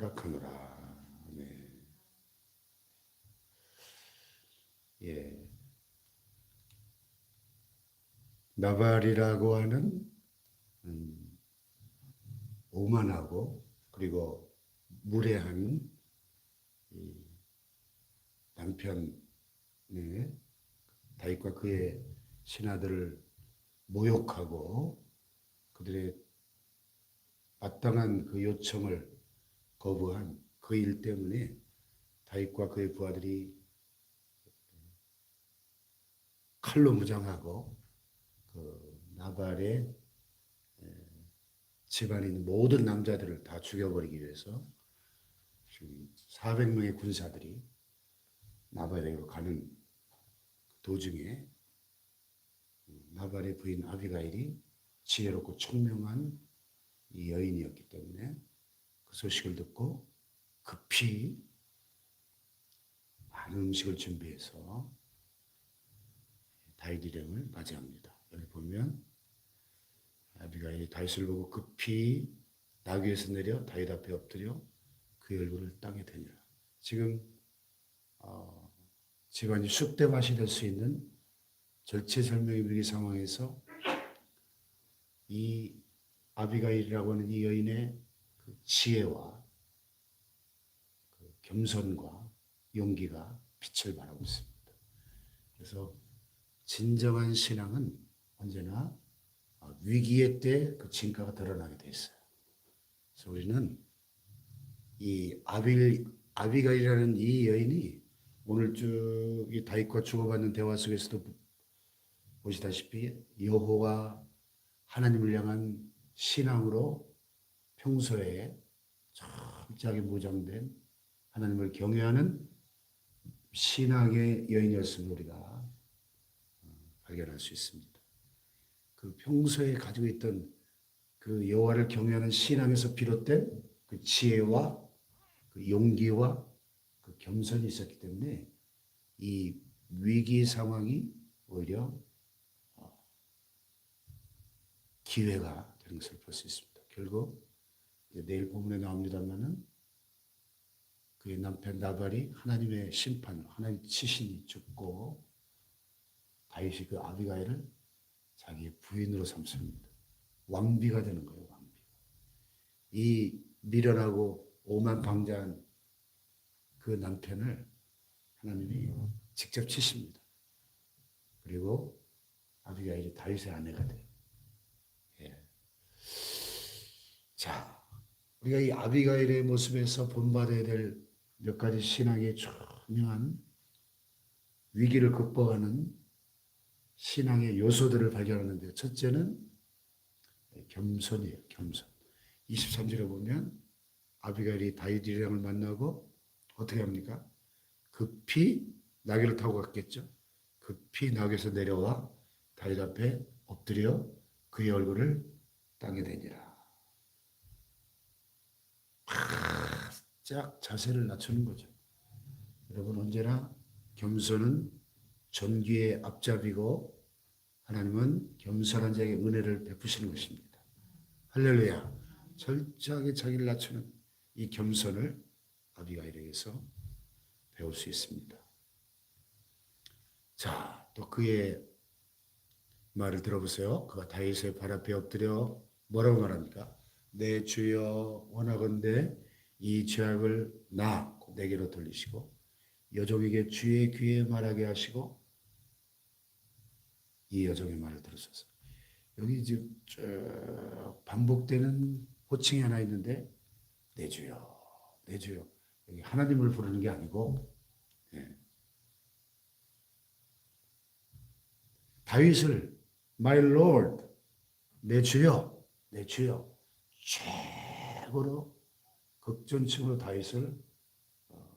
허락하노라. 네. 예. 나발이라고 하는 오만하고 그리고 무례한 이 남편의 다윗과 그의 신하들을 모욕하고 그들의 마땅한 그 요청을 거부한 그 일 때문에 다윗과 그의 부하들이 칼로 무장하고 그 나발의 집안에 있는 모든 남자들을 다 죽여버리기 위해서 지금 400명의 군사들이 나발에게로 가는 도중에 나발의 부인 아비가일이 지혜롭고 총명한 이 여인이었기 때문에 그 소식을 듣고 급히 많은 음식을 준비해서 다윗 일행을 맞이합니다. 여기 보면 아비가일이 다윗을 보고 급히 나귀에서 내려 다윗 앞에 엎드려 그의 얼굴을 땅에 대니라. 지금 집안이 쑥대밭이 될 수 있는 절체절명의 위기 상황에서 이 아비가일이라고 하는 이 여인의 그 지혜와 그 겸손과 용기가 빛을 발하고 있습니다. 그래서 진정한 신앙은 언제나 위기의 때 그 진가가 드러나게 돼 있어요. 그래서 우리는 이 아비가일이라는 이 여인이 오늘 쭉 이 다윗과 주고받는 대화 속에서도 보시다시피 여호와 하나님을 향한 신앙으로 평소에 철저하게 무장된 하나님을 경외하는 신앙의 여인이었음을 우리가 발견할 수 있습니다. 그 평소에 가지고 있던 그 여호와를 경외하는 신앙에서 비롯된 그 지혜와 그 용기와 그 겸손이 있었기 때문에 이 위기 상황이 오히려 기회가 되는 것을 볼 수 있습니다. 결국 내일 본문에 나옵니다만은 그의 남편 나발이 하나님의 심판으로 하나님 치신이 죽고 다윗이 그 아비가일을 자기의 부인으로 삼습니다. 왕비가 되는 거예요. 왕비. 이 미련하고 오만방자한 그 남편을 하나님이 직접 치십니다. 그리고 아비가일이 다윗의 아내가 돼요. 예. 자, 우리가 이 아비가일의 모습에서 본받아야 될 몇 가지 신앙의 중요한 위기를 극복하는 신앙의 요소들을 발견하는데 첫째는 겸손이에요. 겸손. 23절에 보면 아비가일이 다윗 일행을 만나고 어떻게 합니까? 급히 나귀를 타고 갔겠죠. 급히 나귀에서 내려와 다윗 앞에 엎드려 그의 얼굴을 땅에 대니라. 바짝 자세를 낮추는 거죠. 여러분 언제나 겸손은 존귀의 앞잡이고 하나님은 겸손한 자에게 은혜를 베푸시는 것입니다. 할렐루야. 철저하게 자기를 낮추는 이 겸손을 아비가일에게서 배울 수 있습니다. 자, 또 그의 말을 들어보세요. 그가 다윗의 발 앞에 엎드려 뭐라고 말합니까? 내 주여 원하건대 이 죄악을 내게로 돌리시고 여종에게 주의 귀에 말하게 하시고 이 여종의 말을 들으소서. 여기 지금 쭉 반복되는 호칭이 하나 있는데 내 주여, 내 주여. 여기 하나님을 부르는 게 아니고 다윗을 My Lord, 내 주여, 내 주여. 최고로 극존칭으로 다윗을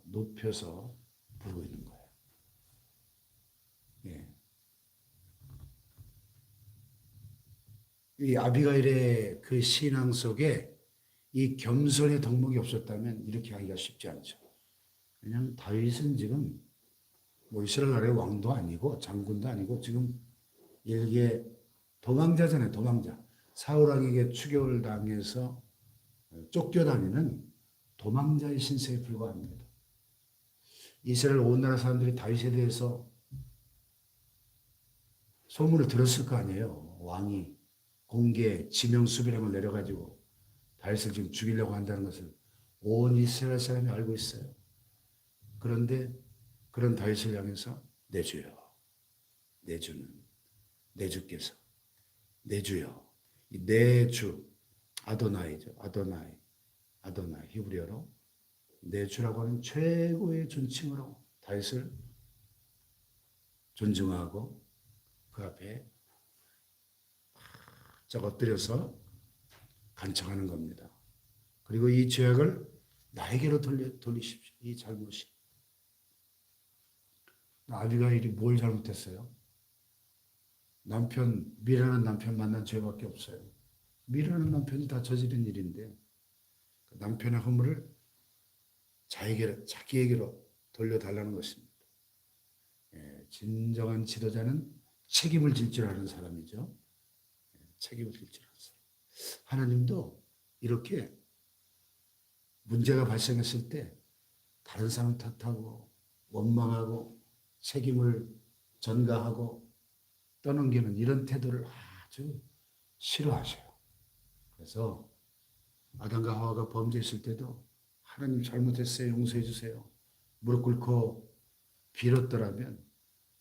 높여서 부르고 있는 거예요. 예. 이 아비가일의 그 신앙 속에 이 겸손의 덕목이 없었다면 이렇게 하기가 쉽지 않죠. 왜냐하면 다윗은 지금 뭐 이스라엘 나라의 왕도 아니고 장군도 아니고 지금 이게 도망자잖아요. 도망자. 사울 왕에게 추격을 당해서 쫓겨다니는 도망자의 신세에 불과합니다. 이스라엘 온 나라 사람들이 다윗에 대해서 소문을 들었을 거 아니에요. 왕이 공개 지명수비령을 내려가지고 다윗을 지금 죽이려고 한다는 것을 온 이스라엘 사람이 알고 있어요. 그런데 그런 다윗을 향해서 내 주여, 내 주는 내 주께서, 내 주여, 내 주 아도나이죠. 아도나이 히브리어로 내 주라고 하는 최고의 존칭으로 다윗을 존중하고 그 앞에 바짝 엎드려서 간청하는 겁니다. 그리고 이 죄악을 나에게로 돌리십시오. 이 잘못이. 아비가일이 뭘 잘못했어요? 미련한 남편 만난 죄밖에 없어요. 미련한 남편이 다 저지른 일인데 그 남편의 허물을 자기에게로 돌려달라는 것입니다. 진정한 지도자는 책임을 질 줄 아는 사람이죠. 책임을 질 줄 아는 사람. 하나님도 이렇게 문제가 발생했을 때 다른 사람 탓하고 원망하고 책임을 전가하고 떠넘기는 이런 태도를 아주 싫어하셔요. 그래서 아담과 하와가 범죄했을 때도 하나님 잘못했어요. 용서해 주세요. 무릎 꿇고 빌었더라면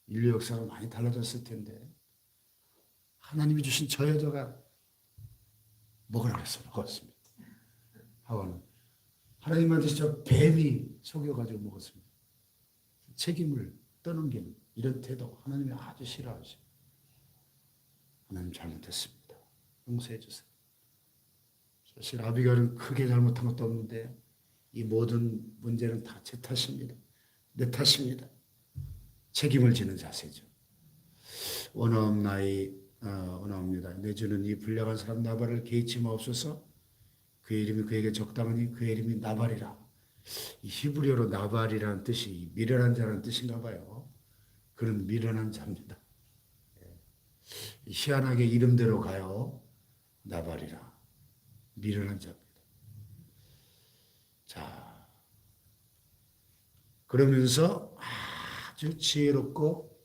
인류 역사가 많이 달라졌을 텐데 하나님이 주신 저 여자가 먹으라고 해서 먹었습니다. 하와는 하나님한테 저 뱀이 속여가지고 먹었습니다. 책임을 떠넘기는 이런 태도 하나님이 아주 싫어하시죠. 하나님 잘못했습니다. 용서해 주세요. 사실 아비가일은 크게 잘못한 것도 없는데 이 모든 문제는 다 제 탓입니다. 내 탓입니다. 책임을 지는 자세죠. 원하옵니다. 내 주는 이 불량한 사람 나발을 개의치 마옵소서. 그의 이름이 그에게 적당하니 그의 이름이 나발이라. 이 히브리어로 나발이라는 뜻이 미련한 자라는 뜻인가 봐요. 그는 미련한 자입니다. 희한하게 이름대로 가요. 나발이라. 미련한 자입니다. 자, 그러면서 아주 지혜롭고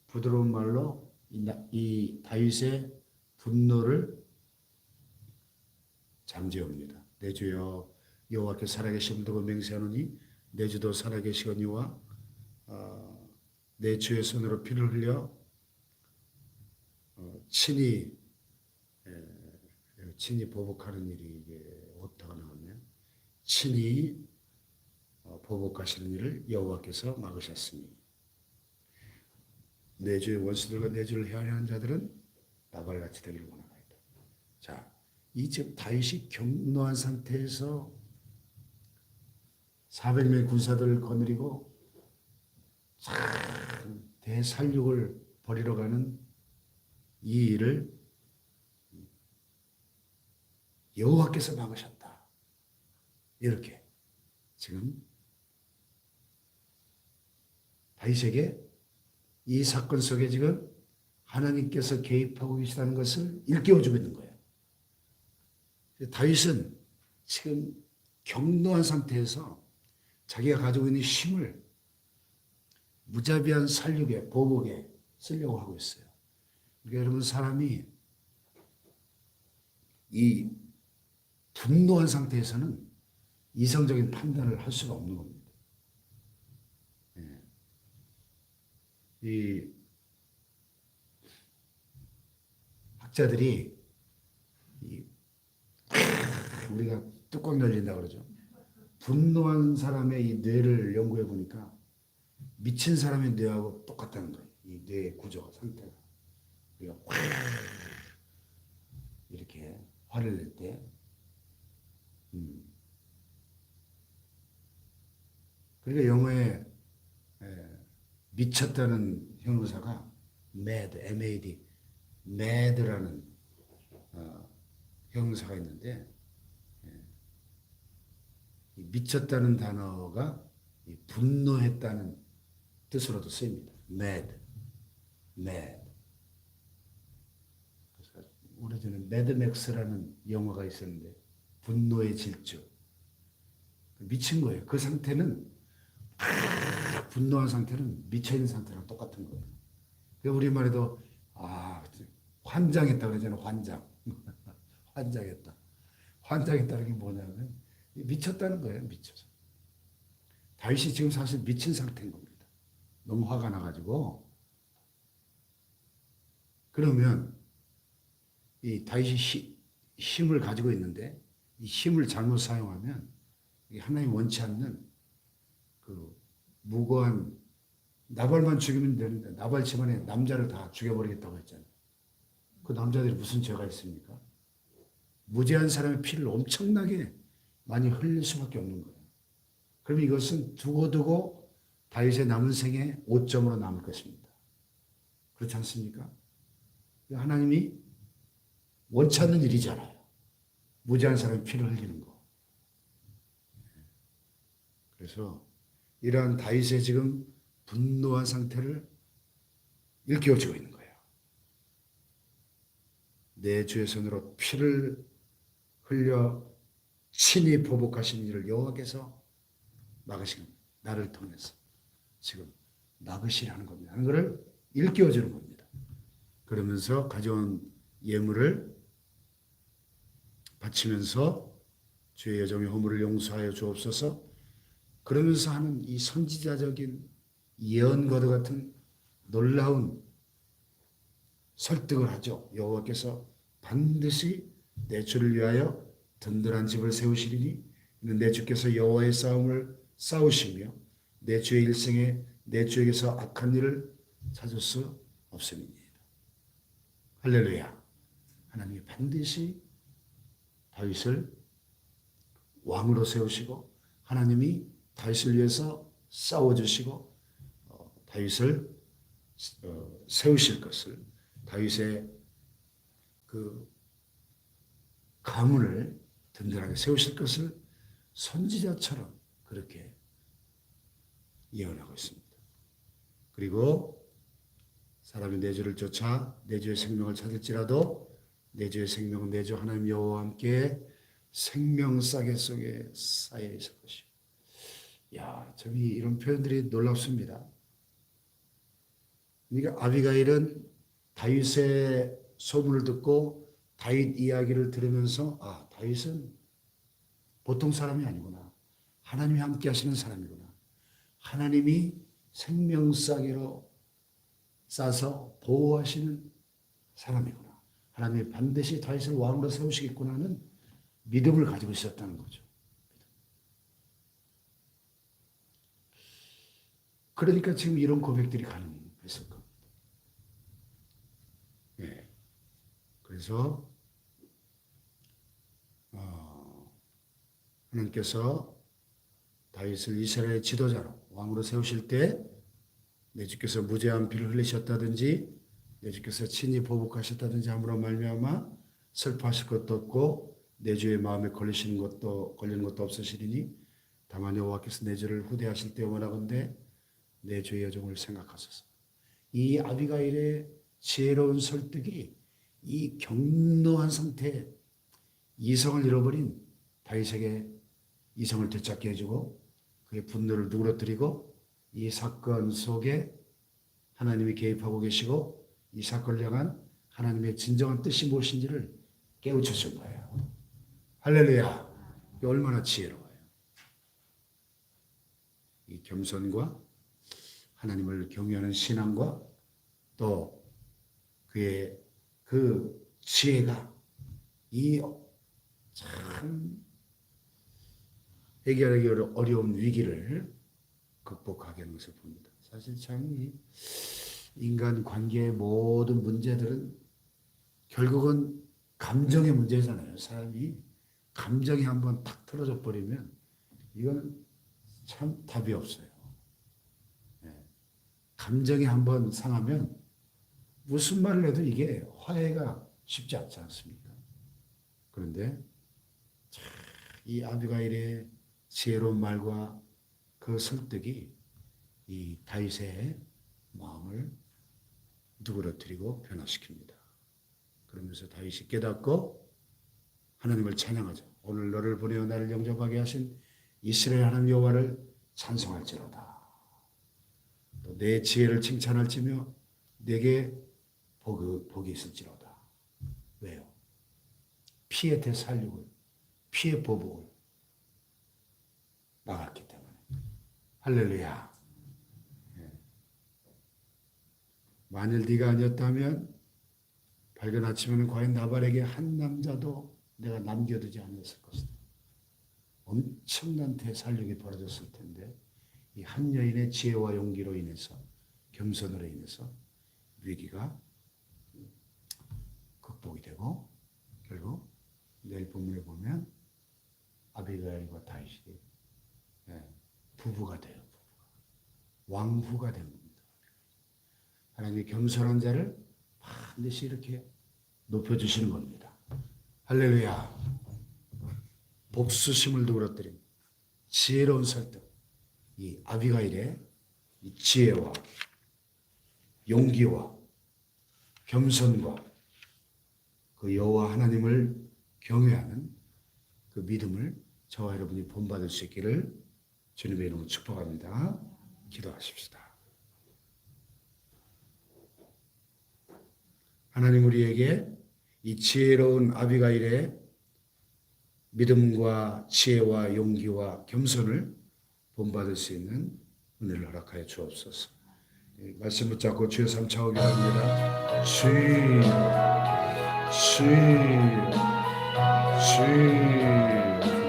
부드러운 말로 이 다윗의 분노를 잠재웁니다. 내 주여 여호와께 살아계심을 두고 맹세하노니 내 주도 살아계시거니와 내 주의 손으로 피를 흘려 친히 보복하는 일이 이게 오타가 나왔네요. 친히 보복하시는 일을 여호와께서 막으셨으니 내 주의 원수들과 내 주를 헤아리는 자들은 나발같이 되기를 원하나이다. 자, 이 지금 다윗이 격노한 상태에서 400명의 군사들을 거느리고 대살육을 벌이러 가는 이 일을 여호와께서 막으셨다. 이렇게 지금 다윗에게 이 사건 속에 지금 하나님께서 개입하고 계시다는 것을 일깨워주고 있는 거예요. 다윗은 지금 격노한 상태에서 자기가 가지고 있는 힘을 무자비한 살육에, 보복에 쓰려고 하고 있어요. 그러니까 여러분, 사람이 이 분노한 상태에서는 이성적인 판단을 할 수가 없는 겁니다. 이 학자들이 우리가 뚜껑 열린다 그러죠. 분노한 사람의 이 뇌를 연구해 보니까 미친 사람의 뇌하고 똑같다는 거예요. 이 뇌의 구조 상태가. 우리가 이렇게 화를 낼 때, 그러니까 영어에 미쳤다는 형용사가 mad, M-A-D, mad라는 형용사가 있는데, 이 미쳤다는 단어가 이 분노했다는 뜻으로도 쓰입니다. mad. 그래서 오래전에 매드맥스라는 영화가 있었는데 분노의 질주. 미친 거예요. 그 상태는 분노한 상태는 미쳐있는 상태랑 똑같은 거예요. 우리말에도 환장했다 그러잖아요. 환장. 환장했다. 환장했다는 게 뭐냐면 미쳤다는 거예요. 미쳐서. 다윗이 지금 사실 미친 상태인 겁니다. 너무 화가 나가지고. 그러면 이 다윗이 힘을 가지고 있는데 이 힘을 잘못 사용하면 하나님 원치 않는 그 무고한 나발만 죽이면 되는데 나발 집안에 남자를 다 죽여버리겠다고 했잖아요. 그 남자들이 무슨 죄가 있습니까? 무죄한 사람의 피를 엄청나게 많이 흘릴 수밖에 없는 거예요. 그럼 이것은 두고두고 다윗의 남은 생에 오점으로 남을 것입니다. 그렇지 않습니까? 하나님이 원치 않는 일이잖아요. 무죄한 사람의 피를 흘리는 거. 그래서 이러한 다윗의 지금 분노한 상태를 일깨워주고 있는 거예요. 내 주의 손으로 피를 흘려 친히 보복하신 일을 여호와께서 막으신 나를 통해서 지금 막으시라는 겁니다. 하는 것을 일깨워주는 겁니다. 그러면서 가져온 예물을 바치면서 주의 여정의 허물을 용서하여 주옵소서. 그러면서 하는 이 선지자적인 예언과도 같은 놀라운 설득을 하죠. 여호와께서 반드시 내 주를 위하여 든든한 집을 세우시리니 내 주께서 여호와의 싸움을 싸우시며 내 주의 일생에 내 주에게서 악한 일을 찾을 수 없음이니이다. 할렐루야. 하나님이 반드시 다윗을 왕으로 세우시고 하나님이 다윗을 위해서 싸워주시고 다윗을 세우실 것을 다윗의 그 가문을 든든하게 세우실 것을 선지자처럼 그렇게 예언하고 있습니다. 그리고 사람이 내 주를 쫓아 내 주의 생명을 찾을지라도 내 주의 생명은 내 주 하나님 여호와와 함께 생명싸개 속에 쌓여 있을 것이요. 야, 참 이런 표현들이 놀랍습니다. 그러니까 아비가일은 다윗의 소문을 듣고 다윗 이야기를 들으면서 다윗은 보통 사람이 아니구나. 하나님이 함께 하시는 사람이구나. 하나님이 생명싸개로 싸서 보호하시는 사람이구나. 하나님이 반드시 다윗을 왕으로 세우시겠구나 하는 믿음을 가지고 있었다는 거죠. 그러니까 지금 이런 고백들이 가능했을 겁니다. 네. 그래서 하나님께서 다윗을 이스라엘의 지도자로 왕으로 세우실 때 내 주께서 무죄한 피를 흘리셨다든지 내 주께서 친히 보복하셨다든지 함으로 말미암아 슬퍼하실 것도 없고 내 주의 마음에 걸리는 것도 없으시리니 다만 여호와께서 내 주를 후대하실 때 원하건대 내 주의 여정을 생각하소서. 이 아비가일의 지혜로운 설득이 이 격노한 상태에 이성을 잃어버린 다윗에게 이성을 되찾게 해주고 그의 분노를 누그러뜨리고 이 사건 속에 하나님이 개입하고 계시고 이 사건을 향한 하나님의 진정한 뜻이 무엇인지를 깨우쳤을 거예요. 할렐루야. 얼마나 지혜로워요. 이 겸손과 하나님을 경외하는 신앙과 또 그의 그 지혜가 이 참 해결하기 어려운 위기를 극복하게 하는 것을 봅니다. 사실 참 인간 관계의 모든 문제들은 결국은 감정의 문제잖아요. 사람이 감정이 한번 탁 틀어져 버리면 이건 참 답이 없어요. 감정이 한번 상하면 무슨 말을 해도 이게 화해가 쉽지 않지 않습니까? 그런데 이 아비가일의 지혜로운 말과 그 설득이 이 다윗의 마음을 누그러뜨리고 변화시킵니다. 그러면서 다윗이 깨닫고 하나님을 찬양하죠. 오늘 너를 보내어 나를 영접하게 하신 이스라엘 하나님 여호와를 찬송할지로다. 또 내 지혜를 칭찬할지며 내게 복이 있을지로다. 왜요? 피의 대살육을, 피의 보복을 막았기 때문에. 할렐루야. 만일 네가 아니었다면 밝은 아침에는 과연 나발에게 한 남자도 내가 남겨두지 않았을 것이다. 엄청난 대살육이 벌어졌을 텐데 이 한 여인의 지혜와 용기로 인해서, 겸손으로 인해서 위기가 극복이 되고 결국 내일 본문에 보면 아비가일과 다윗이 부부가 돼요. 왕후가 됩니다. 하나님의 겸손한 자를 반드시 이렇게 높여주시는 겁니다. 할렐루야. 복수심을 누그러뜨린 지혜로운 설득, 이 아비가일의 이 지혜와 용기와 겸손과 그 여호와 하나님을 경외하는 그 믿음을 저와 여러분이 본받을 수 있기를 주님의 이름으로 축복합니다. 기도하십시다. 하나님 우리에게 이 지혜로운 아비가일의 믿음과 지혜와 용기와 겸손을 본받을 수 있는 은혜를 허락하여 주옵소서. 말씀 붙잡고 주의 삼창하게 합니다. 주여, 주여, 주여.